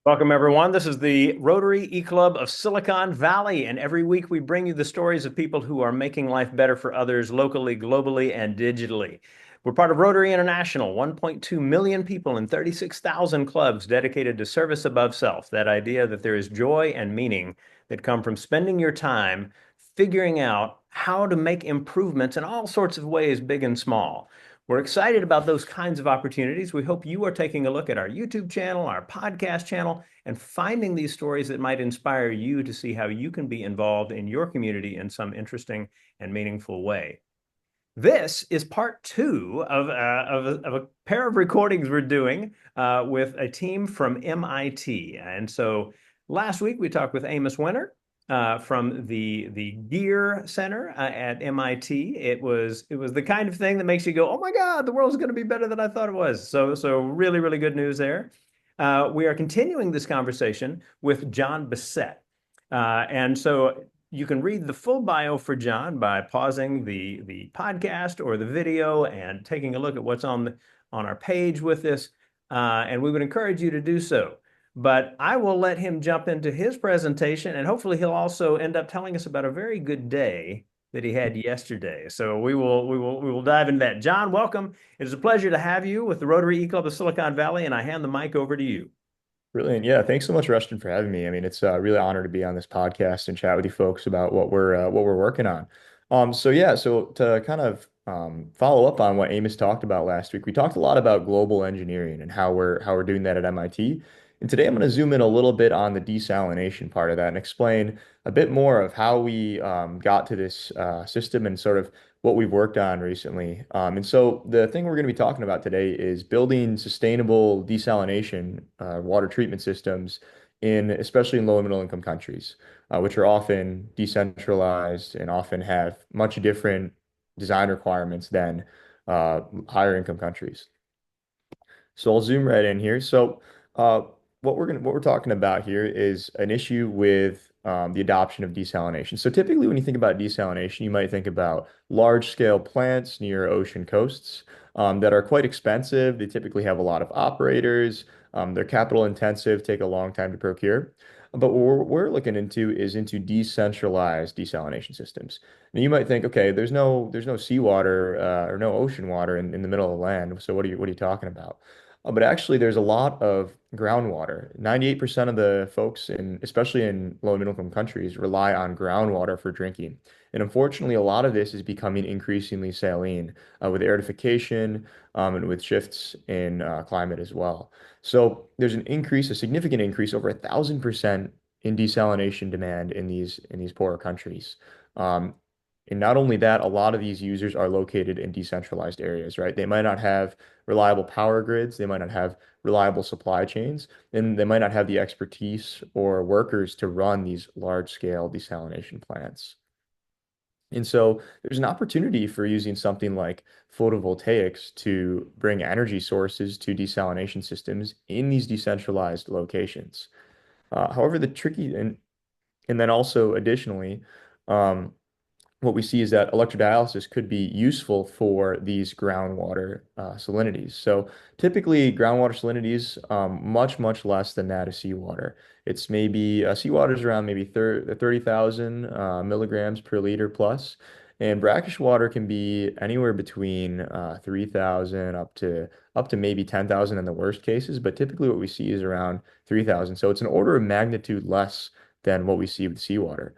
Welcome, everyone. This is the Rotary E-Club of Silicon Valley, and every week we bring you the stories of people who are making life better for others locally, globally, and digitally. We're part of Rotary International, 1.2 million people in 36,000 clubs dedicated to service above self. That idea that there is joy and meaning that come from spending your time figuring out how to make improvements in all sorts of ways, big and small. We're excited about those kinds of opportunities. We hope you are taking a look at our YouTube channel, our podcast channel, and finding these stories that might inspire you to see how you can be involved in your community in some interesting and meaningful way. This is part two of a pair of recordings we're doing with a team from MIT. And so last week we talked with Amos Winter from the Gear Center at MIT. It was the kind of thing that makes you go, "Oh my God, the world's going to be better than I thought it was." So really, really good news there. We are continuing this conversation with John Bessette. And so you can read the full bio for John by pausing the podcast or the video and taking a look at what's on our page with this. And we would encourage you to do so. But I will let him jump into his presentation, and hopefully he'll also end up telling us about a very good day that he had yesterday. So we will dive into that. John, welcome. It is a pleasure to have you with the Rotary E-Club of Silicon Valley, and I hand the mic over to you. Brilliant. Yeah, thanks so much, Rustin, for having me. I mean, it's a really honor to be on this podcast and chat with you folks about what we're working on. So to kind of follow up on what Amos talked about last week, we talked a lot about global engineering and how we're doing that at MIT. And today I'm going to zoom in a little bit on the desalination part of that and explain a bit more of how we got to this system and sort of what we've worked on recently. And so the thing we're going to be talking about today is building sustainable desalination water treatment systems especially in low and middle income countries, which are often decentralized and often have much different design requirements than higher income countries. So I'll zoom right in here. Uh, what we're talking about here is an issue with the adoption of desalination. So typically, when you think about desalination, you might think about large scale plants near ocean coasts that are quite expensive. They typically have a lot of operators. They're capital intensive, take a long time to procure. But what we're looking into decentralized desalination systems. Now you might think, okay, there's no seawater or no ocean water in the middle of the land. So what are you talking about? But actually, there's a lot of groundwater. 98% of the folks especially in low and middle income countries, rely on groundwater for drinking. And unfortunately, a lot of this is becoming increasingly saline with airification and with shifts in climate as well. So there's a significant increase, over 1,000% in desalination demand in these poorer countries. Um, and not only that, a lot of these users are located in decentralized areas, right? They might not have reliable power grids, they might not have reliable supply chains, and they might not have the expertise or workers to run these large-scale desalination plants. And so there's an opportunity for using something like photovoltaics to bring energy sources to desalination systems in these decentralized locations. However, the tricky and then also additionally, um, what we see is that electrodialysis could be useful for these groundwater salinities. So typically, groundwater salinities much less than that of seawater. It's maybe seawater is around maybe 30,000 milligrams per liter plus, and brackish water can be anywhere between 3,000 up to maybe 10,000 in the worst cases. But typically, what we see is around 3,000. So it's an order of magnitude less than what we see with seawater.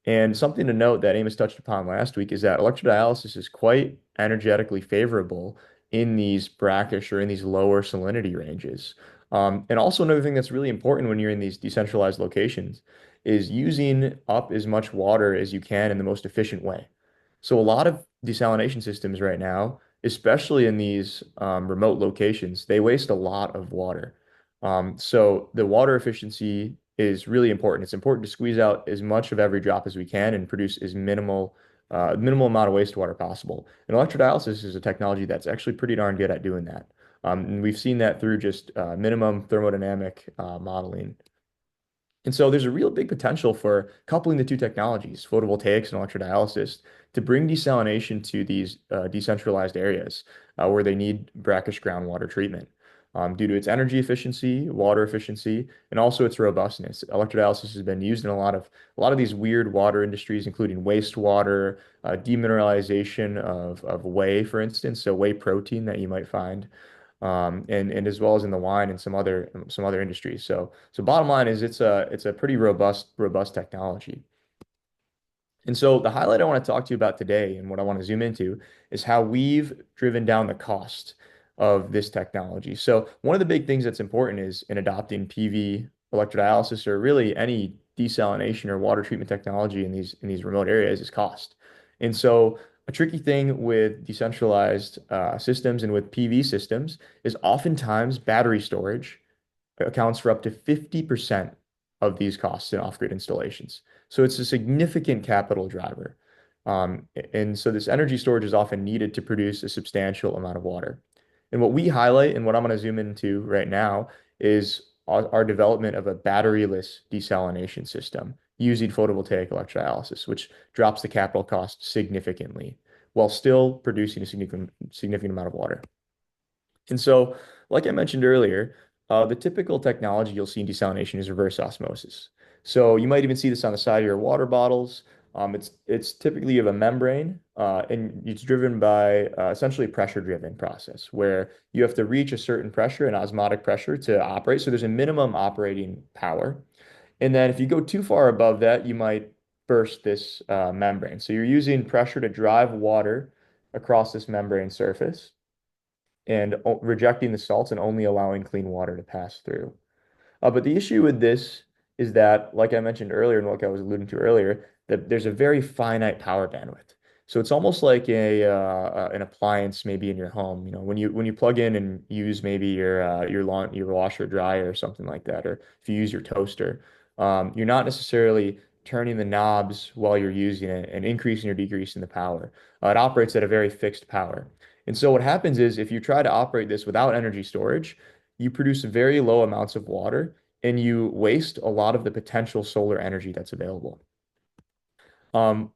And something to note that Amos touched upon last week is that electrodialysis is quite energetically favorable in these brackish or in these lower salinity ranges. And also another thing that's really important when you're in these decentralized locations is using up as much water as you can in the most efficient way. So a lot of desalination systems right now, especially in these remote locations, they waste a lot of water. So the water efficiency is really important. It's important to squeeze out as much of every drop as we can and produce as minimal amount of wastewater possible. And electrodialysis is a technology that's actually pretty darn good at doing that. And we've seen that through just minimum thermodynamic modeling. And so there's a real big potential for coupling the two technologies, photovoltaics and electrodialysis, to bring desalination to these decentralized areas where they need brackish groundwater treatment. due to its energy efficiency, water efficiency, and also its robustness. Electrodialysis has been used in a lot of these weird water industries, including wastewater, demineralization of whey, for instance, so whey protein that you might find, and as well as in the wine and some other industries. So bottom line is it's a pretty robust technology. And so the highlight I want to talk to you about today and what I want to zoom into is how we've driven down the cost of this technology. So one of the big things that's important is in adopting PV electrodialysis or really any desalination or water treatment technology in these remote areas is cost. And so a tricky thing with decentralized systems and with PV systems is oftentimes battery storage accounts for up to 50% of these costs in off-grid installations. So it's a significant capital driver. And so this energy storage is often needed to produce a substantial amount of water. And what we highlight and what I'm going to zoom into right now is our development of a batteryless desalination system using photovoltaic electrolysis, which drops the capital cost significantly while still producing a significant amount of water. And so, like I mentioned earlier, the typical technology you'll see in desalination is reverse osmosis. So you might even see this on the side of your water bottles. It's typically you have a membrane, and it's driven by essentially a pressure-driven process where you have to reach a certain pressure, an osmotic pressure, to operate. So there's a minimum operating power, and then if you go too far above that, you might burst this membrane. So you're using pressure to drive water across this membrane surface and rejecting the salts and only allowing clean water to pass through. But the issue with this is that, like I mentioned earlier, and like I was alluding to earlier, that there's a very finite power bandwidth. So it's almost like an appliance maybe in your home. You know, when you plug in and use maybe your washer dryer or something like that, or if you use your toaster, you're not necessarily turning the knobs while you're using it and increasing or decreasing the power. It operates at a very fixed power. And so what happens is if you try to operate this without energy storage, you produce very low amounts of water and you waste a lot of the potential solar energy that's available. Um,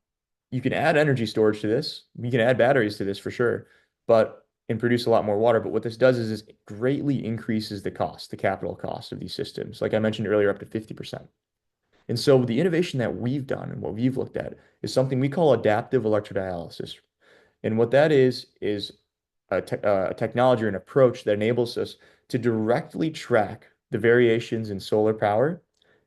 you can add energy storage to this. You can add batteries to this for sure, but and produce a lot more water. But what this does is it greatly increases the cost, the capital cost of these systems. Like I mentioned earlier, up to 50%. And so the innovation that we've done and what we've looked at is something we call adaptive electrodialysis. And what that is a technology or an approach that enables us to directly track the variations in solar power,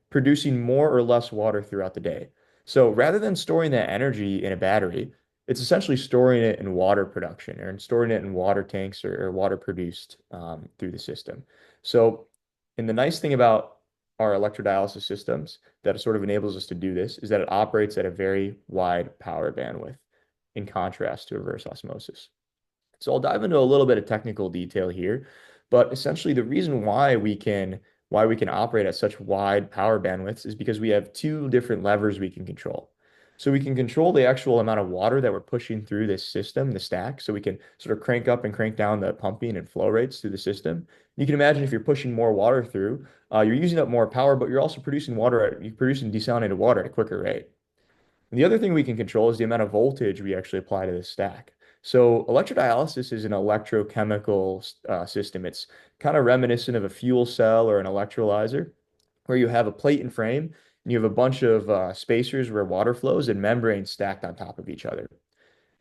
producing more or less water throughout the day. So rather than storing that energy in a battery, it's essentially storing it in water production or storing it in water tanks or water produced through the system. So, and the nice thing about our electrodialysis systems that sort of enables us to do this is that it operates at a very wide power bandwidth in contrast to reverse osmosis. So I'll dive into a little bit of technical detail here, but essentially the reason why we can operate at such wide power bandwidths is because we have two different levers we can control. So we can control the actual amount of water that we're pushing through this system, the stack, so we can sort of crank up and crank down the pumping and flow rates through the system. You can imagine if you're pushing more water through, you're using up more power, but you're also you're producing desalinated water at a quicker rate. And the other thing we can control is the amount of voltage we actually apply to this stack. So electrodialysis is an electrochemical system. It's kind of reminiscent of a fuel cell or an electrolyzer, where you have a plate and frame, and you have a bunch of spacers where water flows and membranes stacked on top of each other.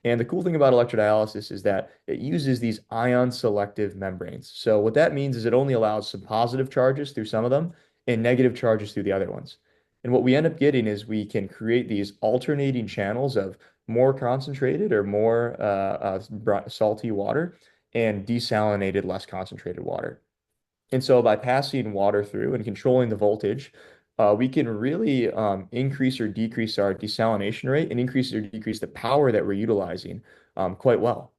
And the cool thing about electrodialysis is that it uses these ion selective membranes. So what that means is it only allows some positive charges through some of them and negative charges through the other ones. And what we end up getting is we can create these alternating channels of more concentrated or more salty water and desalinated, less concentrated water. And so by passing water through and controlling the voltage, we can really increase or decrease our desalination rate and increase or decrease the power that we're utilizing quite well.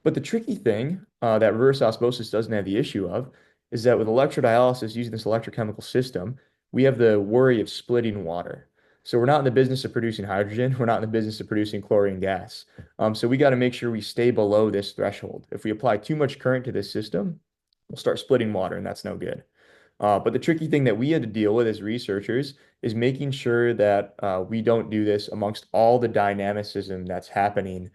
But the tricky thing that reverse osmosis doesn't have the issue of is that with electrodialysis using this electrochemical system, we have the worry of splitting water. So we're not in the business of producing hydrogen. We're not in the business of producing chlorine gas. So we got to make sure we stay below this threshold. If we apply too much current to this system, we'll start splitting water, and that's no good. But the tricky thing that we had to deal with as researchers is making sure that we don't do this amongst all the dynamicism that's happening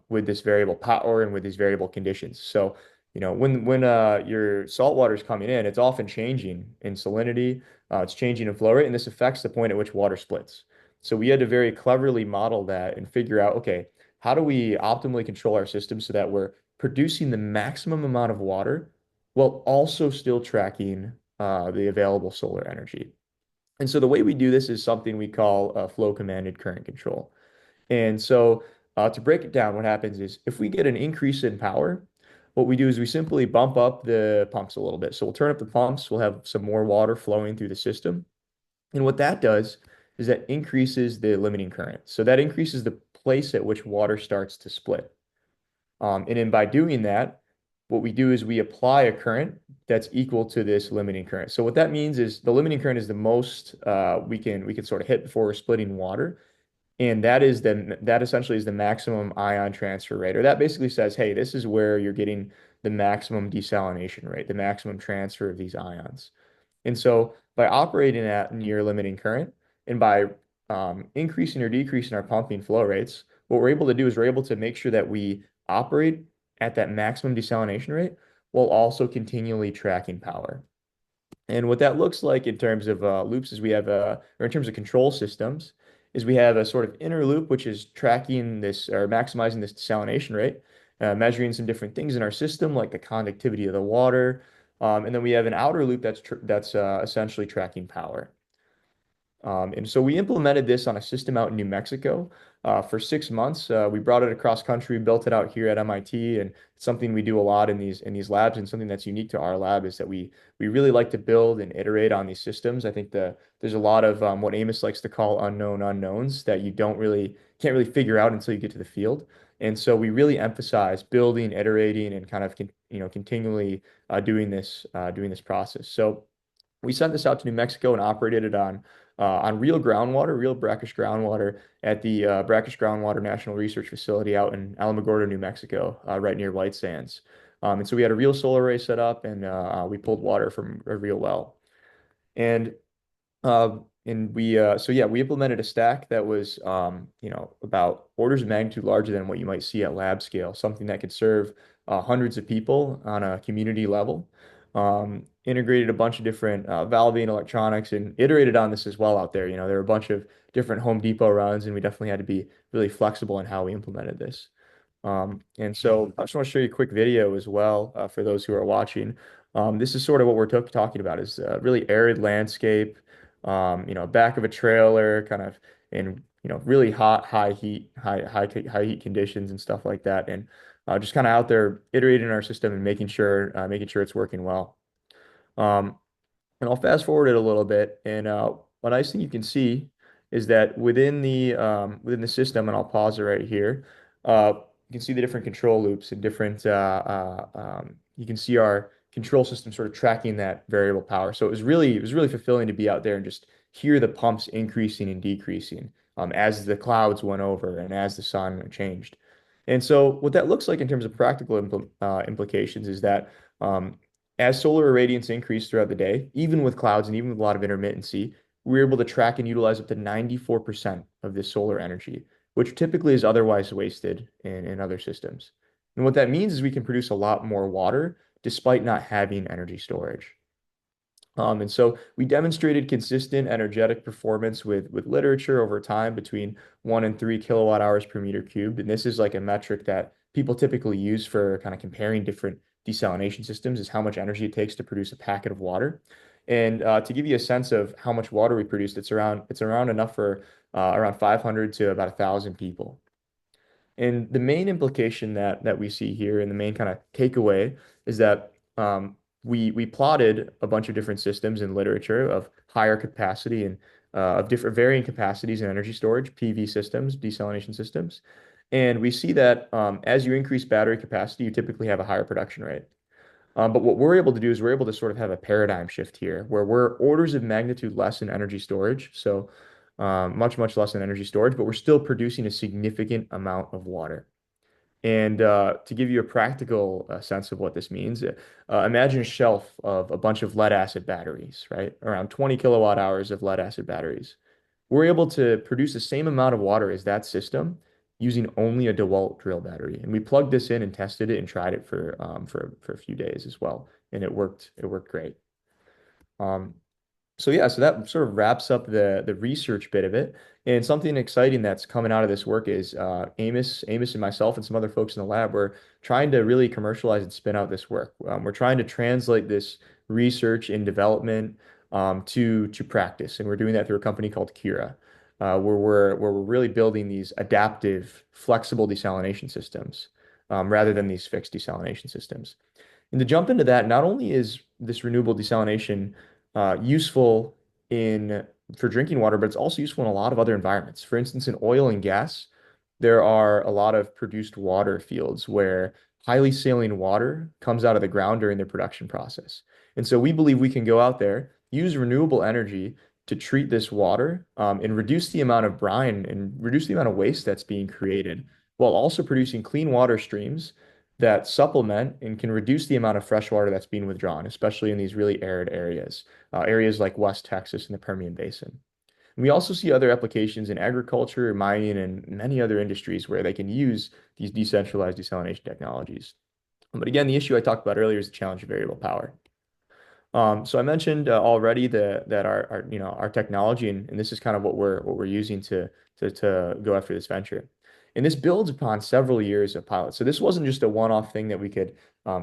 with this variable power and with these variable conditions. So When your salt water is coming in, it's often changing in salinity, it's changing in flow rate, and this affects the point at which water splits. So we had to very cleverly model that and figure out, okay, how do we optimally control our system so that we're producing the maximum amount of water while also still tracking the available solar energy. And so the way we do this is something we call flow commanded current control. And so to break it down, what happens is if we get an increase in power, what we do is we simply bump up the pumps a little bit. So we'll turn up the pumps, we'll have some more water flowing through the system. And what that does is that increases the limiting current. So that increases the place at which water starts to split. And then by doing that, what we do is we apply a current that's equal to this limiting current. So what that means is the limiting current is the most we can sort of hit before we're splitting water. And that essentially is the maximum ion transfer rate, or that basically says, hey, this is where you're getting the maximum desalination rate, the maximum transfer of these ions. And so by operating at near limiting current and by increasing or decreasing our pumping flow rates, what we're able to do is we're able to make sure that we operate at that maximum desalination rate while also continually tracking power. And what that looks like in terms of loops is we have or in terms of control systems, is we have a sort of inner loop, which is tracking this or maximizing this desalination rate, measuring some different things in our system, like the conductivity of the water. And then we have an outer loop that's essentially tracking power. And so we implemented this on a system out in New Mexico for 6 months. We brought it across country, built it out here at MIT, and it's something we do a lot in these labs. And something that's unique to our lab is that we really like to build and iterate on these systems. I think there's a lot of what Amos likes to call unknown unknowns that you can't really figure out until you get to the field. And so we really emphasize building, iterating, and kind of continually doing this process. So we sent this out to New Mexico and operated it on real groundwater, real brackish groundwater at the Brackish Groundwater National Research Facility out in Alamogordo, New Mexico, right near White Sands. And so we had a real solar array set up, and we pulled water from a real well. And so yeah, we implemented a stack that was about orders of magnitude larger than what you might see at lab scale, something that could serve hundreds of people on a community level. Integrated a bunch of different valving electronics and iterated on this as well out there. There were a bunch of different Home Depot runs, and we definitely had to be really flexible in how we implemented this. And so I just want to show you a quick video as well for those who are watching. This is sort of what we're talking about is really arid landscape, back of a trailer, kind of in really hot, high heat conditions and stuff like that, and just kind of out there iterating our system and making sure it's working well. Um, and I'll fast forward it a little bit. And a nice thing you can see is that within the system, and I'll pause it right here. You can see the different control loops and different. You can see our control system sort of tracking that variable power. So it was really fulfilling to be out there and just hear the pumps increasing and decreasing as the clouds went over and as the sun changed. And so what that looks like in terms of practical implications is that as solar irradiance increased throughout the day, even with clouds and even with a lot of intermittency, we were able to track and utilize up to 94% of this solar energy, which typically is otherwise wasted in other systems. And what that means is we can produce a lot more water despite not having energy storage. And so we demonstrated consistent energetic performance with literature over time between 1 and 3 kilowatt hours per meter cubed. And this is like a metric that people typically use for kind of comparing different desalination systems is how much energy it takes to produce a packet of water. And to give you a sense of how much water we produced, it's around enough for around 500 to about 1,000 people. And the main implication that we see here and the main kind of takeaway is that we plotted a bunch of different systems in literature of higher capacity and of different varying capacities in energy storage, PV systems, desalination systems. And we see that as you increase battery capacity, you typically have a higher production rate. But what we're able to do is we're able to sort of have a paradigm shift here where we're orders of magnitude less in energy storage. So much, much less in energy storage, but we're still producing a significant amount of water. And to give you a practical sense of what this means, imagine a shelf of a bunch of lead acid batteries, right? Around 20 kilowatt hours of lead acid batteries. We're able to produce the same amount of water as that system using only a DeWalt drill battery. And we plugged this in and tested it and tried it for a few days as well, and it worked great. Um, so yeah, so that sort of wraps up the research bit of it. And something exciting that's coming out of this work is Amos and myself and some other folks in the lab, we're trying to really commercialize and spin out this work. We're trying to translate this research and development to practice, and we're doing that through a company called Kira, where we're really building these adaptive, flexible desalination systems rather than these fixed desalination systems. And to jump into that, not only is this renewable desalination useful in for drinking water, but it's also useful in a lot of other environments. For instance, in oil and gas, there are a lot of produced water fields where highly saline water comes out of the ground during the production process. And so we believe we can go out there, use renewable energy to treat this water, and reduce the amount of brine and reduce the amount of waste that's being created, while also producing clean water streams that supplement and can reduce the amount of fresh water that's being withdrawn, especially in these really arid areas, areas like West Texas and the Permian Basin. And we also see other applications in agriculture, mining, and many other industries where they can use these decentralized desalination technologies. But again, the issue I talked about earlier is the challenge of variable power. So I mentioned already that our technology, and this is kind of what we're using to go after this venture. And this builds upon several years of pilots. So this wasn't just a one-off thing that we could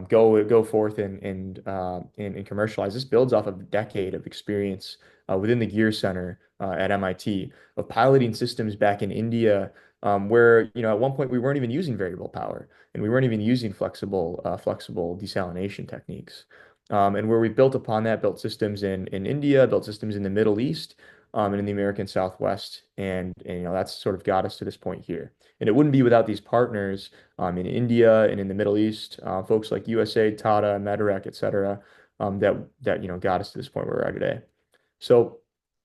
go forth and commercialize. This builds off of a decade of experience within the Gear Center at MIT of piloting systems back in India, where at one point we weren't even using variable power and we weren't even using flexible desalination techniques. And where we built upon that, built systems in India, built systems in the Middle East, and in the American Southwest, and that's sort of got us to this point here. And it wouldn't be without these partners in India and in the Middle East, folks like USA, Tata, Medarec, et cetera, that got us to this point where we're at today. So,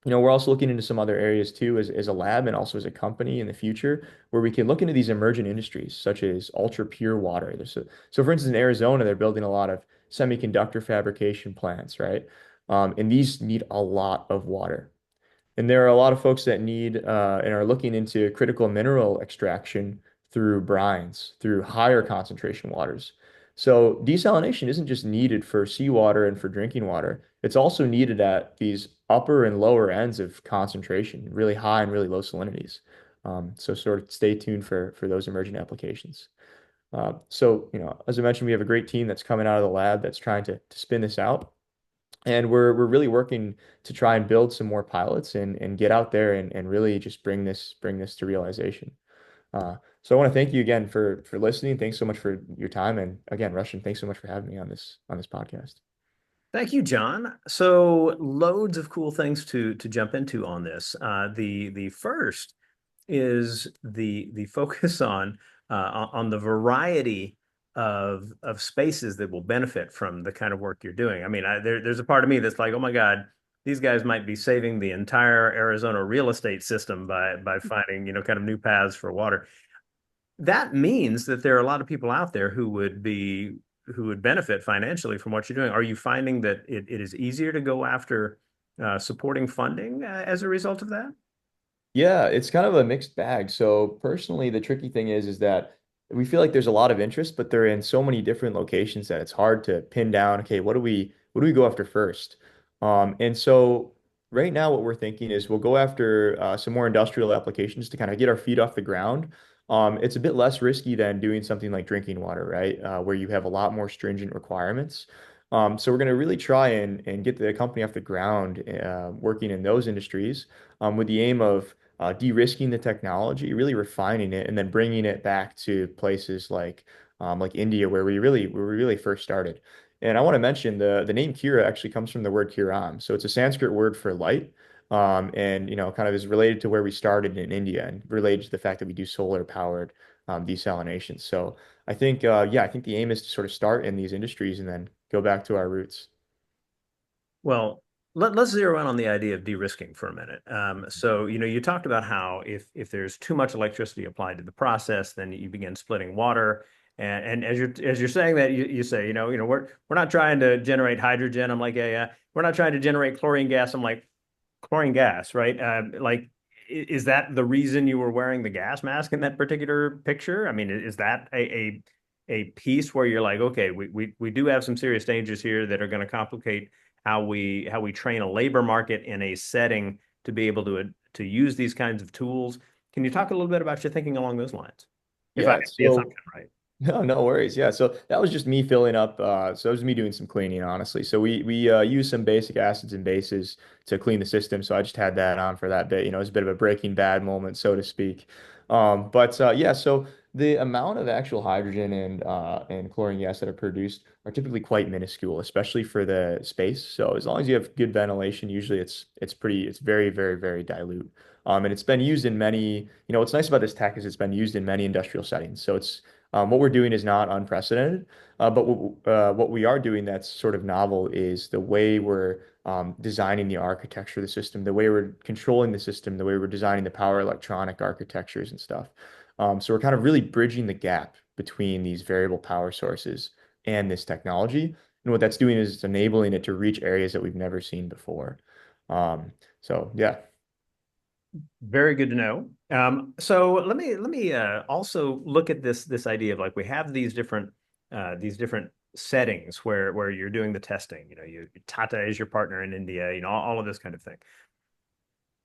we're also looking into some other areas too, as a lab and also as a company in the future, where we can look into these emerging industries, such as ultra pure water. So, for instance, in Arizona, they're building a lot of semiconductor fabrication plants, right? And these need a lot of water. And there are a lot of folks that need and are looking into critical mineral extraction through brines, through higher concentration waters. So desalination isn't just needed for seawater and for drinking water. It's also needed at these upper and lower ends of concentration, really high and really low salinities. So sort of stay tuned for those emerging applications. So, as I mentioned, we have a great team that's coming out of the lab that's trying to spin this out. And we're really working to try and build some more pilots and get out there and really just bring this to realization. So I want to thank you again for listening. Thanks so much for your time. And again, Russian, thanks so much for having me on this podcast. Thank you, John. So loads of cool things to jump into on this. The first is the focus on the variety of spaces that will benefit from the kind of work you're doing. I mean, there's a part of me that's like, oh my God, these guys might be saving the entire Arizona real estate system by finding, kind of new paths for water. That means that there are a lot of people out there who would benefit financially from what you're doing. Are you finding that it is easier to go after supporting funding as a result of that? Yeah, it's kind of a mixed bag. So personally, the tricky thing is that we feel like there's a lot of interest, but they're in so many different locations that it's hard to pin down, okay, what do we go after first? And so right now what we're thinking is we'll go after some more industrial applications to kind of get our feet off the ground. It's a bit less risky than doing something like drinking water, right? Where you have a lot more stringent requirements. So we're going to really try and get the company off the ground working in those industries with the aim of de-risking the technology, really refining it, and then bringing it back to places like India, where we really first started. And I want to mention the name Kira actually comes from the word Kiram. So it's a Sanskrit word for light, and kind of is related to where we started in India and related to the fact that we do solar powered desalination. So I think the aim is to sort of start in these industries and then go back to our roots. Well, let's zero in on the idea of de-risking for a minute. So, you talked about how if there's too much electricity applied to the process, then you begin splitting water. And as you're saying that, you say, we're not trying to generate hydrogen. I'm like, yeah, yeah. We're not trying to generate chlorine gas. I'm like, chlorine gas, right? Like is that the reason you were wearing the gas mask in that particular picture? I mean, is that a piece where you're like, okay, we do have some serious dangers here that are going to complicate how we train a labor market in a setting to be able to use these kinds of tools. Can you talk a little bit about your thinking along those lines? If I Yeah, have the so assumption right. no, no worries. Yeah, so that was just me filling up. So it was me doing some cleaning, honestly. So we use some basic acids and bases to clean the system. So I just had that on for that bit. It was a bit of a Breaking Bad moment, so to speak. But yeah, so the amount of actual hydrogen and chlorine gas that are produced are typically quite minuscule, especially for the space. So as long as you have good ventilation, usually it's very, very, very dilute. And it's been used in many. What's nice about this tech is it's been used in many industrial settings. So it's what we're doing is not unprecedented, but what we are doing that's sort of novel is the way we're designing the architecture of the system, the way we're controlling the system, the way we're designing the power electronic architectures and stuff. So we're kind of really bridging the gap between these variable power sources and this technology. And what that's doing is it's enabling it to reach areas that we've never seen before. So yeah. Very good to know. So let me also look at this idea of like we have these different settings where you're doing the testing. Tata is your partner in India. All of this kind of thing.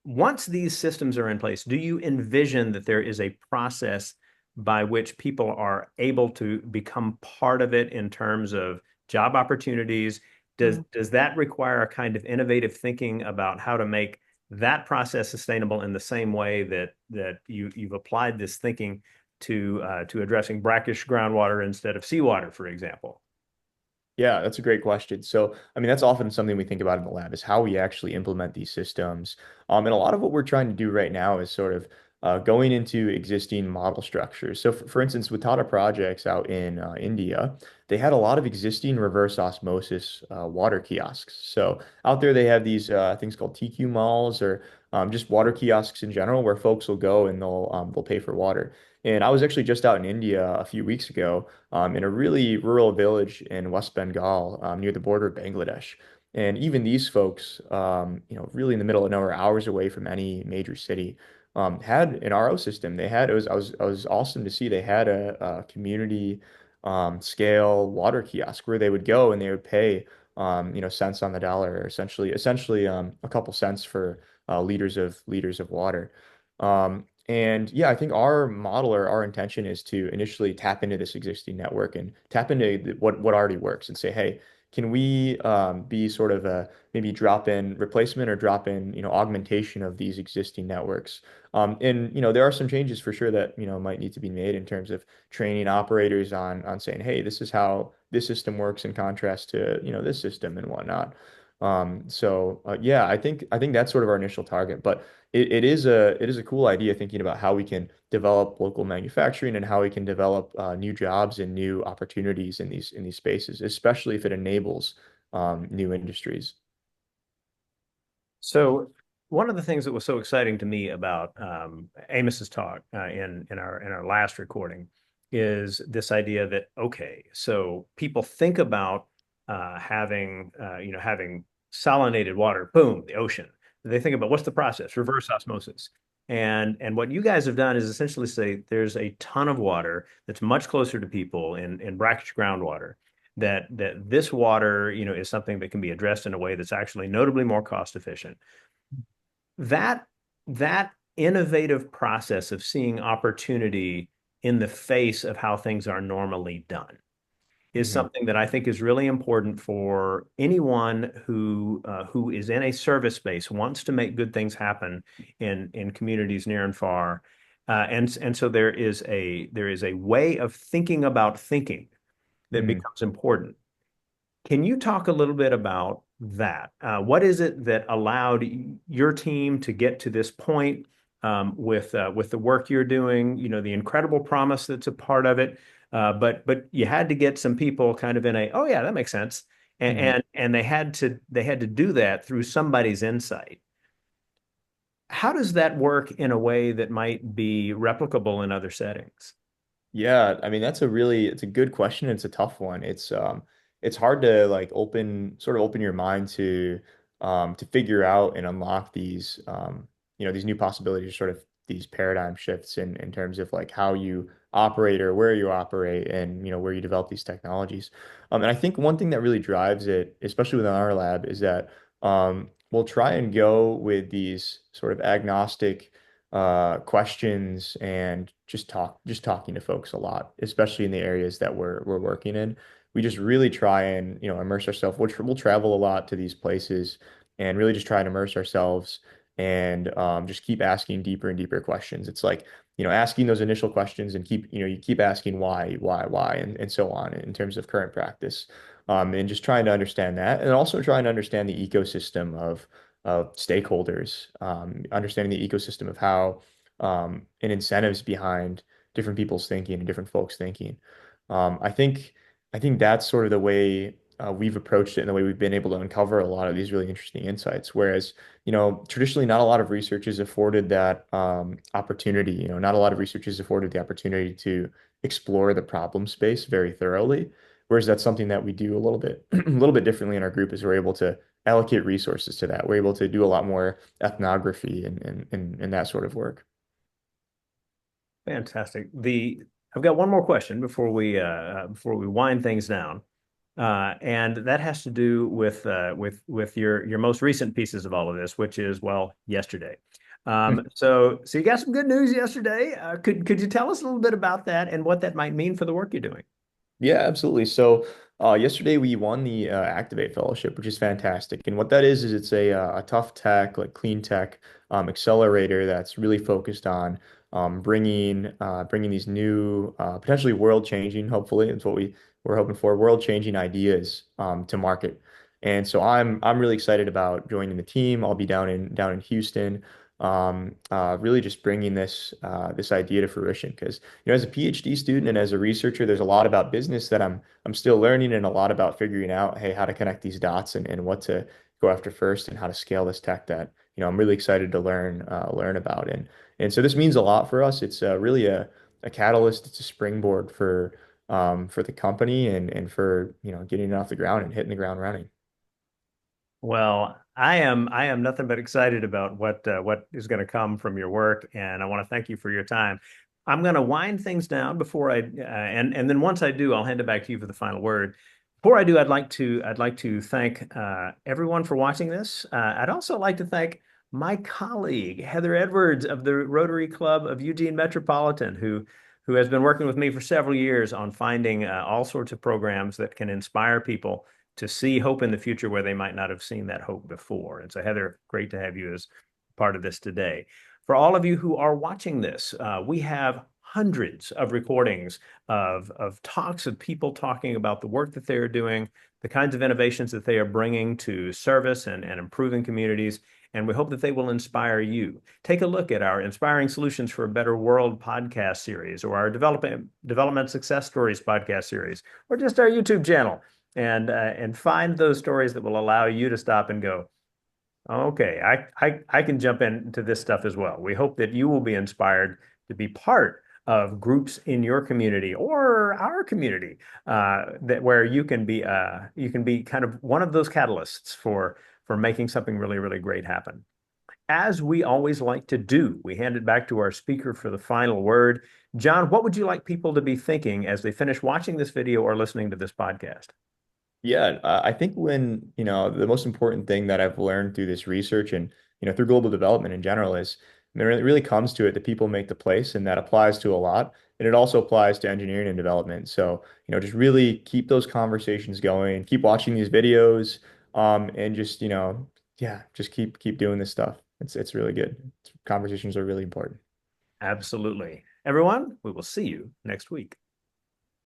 Once these systems are in place, do you envision that there is a process by which people are able to become part of it in terms of job opportunities? Does that require a kind of innovative thinking about how to make that process sustainable in the same way that you've applied this thinking to addressing brackish groundwater instead of seawater, for example? Yeah, that's a great question. So, I mean, that's often something we think about in the lab is how we actually implement these systems. And a lot of what we're trying to do right now is sort of going into existing model structures. So, for instance, with Tata Projects out in India, they had a lot of existing reverse osmosis water kiosks. So, out there, they have these things called TQ malls or just water kiosks in general, where folks will go and they'll pay for water. And I was actually just out in India a few weeks ago in a really rural village in West Bengal, near the border of Bangladesh. And even these folks, really in the middle of nowhere, hours away from any major city, had an RO system. They had it was awesome to see. They had a community scale water kiosk where they would go and they would pay cents on the dollar, or essentially a couple cents for liters of water. And yeah, I think our model or our intention is to initially tap into this existing network and tap into what already works and say, hey, can we be sort of a maybe drop-in replacement or drop-in, augmentation of these existing networks? And there are some changes for sure that might need to be made in terms of training operators on saying, hey, this is how this system works in contrast to this system and whatnot. So yeah, I think that's sort of our initial target, but it is a cool idea thinking about how we can develop local manufacturing and how we can develop new jobs and new opportunities in these spaces, especially if it enables new industries. So one of the things that was so exciting to me about Amos's talk in our last recording is this idea that okay, so people think about having salinated water, boom, the ocean. They think about what's the process, reverse osmosis. And what you guys have done is essentially say there's a ton of water that's much closer to people in brackish groundwater that this water, is something that can be addressed in a way that's actually notably more cost efficient. That that innovative process of seeing opportunity in the face of how things are normally done is Hmm. something that I think is really important for anyone who is in a service space, wants to make good things happen in communities near and far. And so there is a way of thinking about thinking that Hmm. becomes important. Can you talk a little bit about that? What is it that allowed your team to get to this point with the work you're doing? The incredible promise that's a part of it, but you had to get some people kind of in a, oh yeah, that makes sense, and Hmm. and they had to do that through somebody's insight. How does that work in a way that might be replicable in other settings? Yeah, I mean it's a good question. It's a tough one. It's hard to like open your mind to figure out and unlock these these new possibilities, sort of these paradigm shifts in terms of like how you operate or where you operate and where you develop these technologies. And I think one thing that really drives it, especially within our lab, is that we'll try and go with these sort of agnostic questions and just talking to folks a lot, especially in the areas that we're working in. We just really try and immerse ourselves. We'll travel a lot to these places and really just try and immerse ourselves and just keep asking deeper and deeper questions. It's like asking those initial questions and you keep asking why, and so on in terms of current practice. And just trying to understand that, and also trying to understand the ecosystem of stakeholders, understanding the ecosystem of how and incentives behind different people's thinking and different folks' thinking. Um, I think I think that's sort of the way we've approached it and the way we've been able to uncover a lot of these really interesting insights. Whereas, traditionally not a lot of research is afforded that opportunity. Not a lot of research is afforded the opportunity to explore the problem space very thoroughly. Whereas that's something that we do a little bit a little bit differently in our group is we're able to allocate resources to that. We're able to do a lot more ethnography and that sort of work. Fantastic. I've got one more question before we wind things down. And that has to do with your most recent pieces of all of this, which is, well, yesterday. So you got some good news yesterday. Could you tell us a little bit about that and what that might mean for the work you're doing? Yeah, absolutely. So yesterday we won the Activate Fellowship, which is fantastic. And what that is it's a tough tech, like clean tech accelerator that's really focused on bringing these new, potentially world-changing, hopefully, it's what we're hoping for, world-changing ideas to market. And so I'm really excited about joining the team. I'll be down in Houston, really just bringing this idea to fruition because as a PhD student and as a researcher, there's a lot about business that I'm still learning and a lot about figuring out, hey, how to connect these dots and what to go after first and how to scale this tech that, I'm really excited to learn about. And so this means a lot for us. It's really a catalyst. It's a springboard for the company and for, getting it off the ground and hitting the ground running. Well, I am nothing but excited about what is going to come from your work, and I want to thank you for your time. I'm going to wind things down before and then once I do, I'll hand it back to you for the final word. Before I do, I'd like to thank everyone for watching this. I'd also like to thank my colleague Heather Edwards of the Rotary Club of Eugene Metropolitan, who has been working with me for several years on finding all sorts of programs that can inspire people to see hope in the future where they might not have seen that hope before. And so, Heather, great to have you as part of this today. For all of you who are watching this, we have hundreds of recordings of talks of people talking about the work that they are doing, the kinds of innovations that they are bringing to service and improving communities. And we hope that they will inspire you. Take a look at our Inspiring Solutions for a Better World podcast series, or our Development Success Stories podcast series, or just our YouTube channel, and find those stories that will allow you to stop and go, okay, I can jump into this stuff as well. We hope that you will be inspired to be part of groups in your community or our community, that where you can be kind of one of those catalysts for making something really, really great happen. As we always like to do, we hand it back to our speaker for the final word. John, what would you like people to be thinking as they finish watching this video or listening to this podcast? Yeah, I think the most important thing that I've learned through this research and, through global development in general is when it really comes to it, the people make the place, and that applies to a lot. And it also applies to engineering and development. So, just really keep those conversations going, keep watching these videos, and just, yeah, just keep doing this stuff. It's really good. Conversations are really important. Absolutely. Everyone, we will see you next week.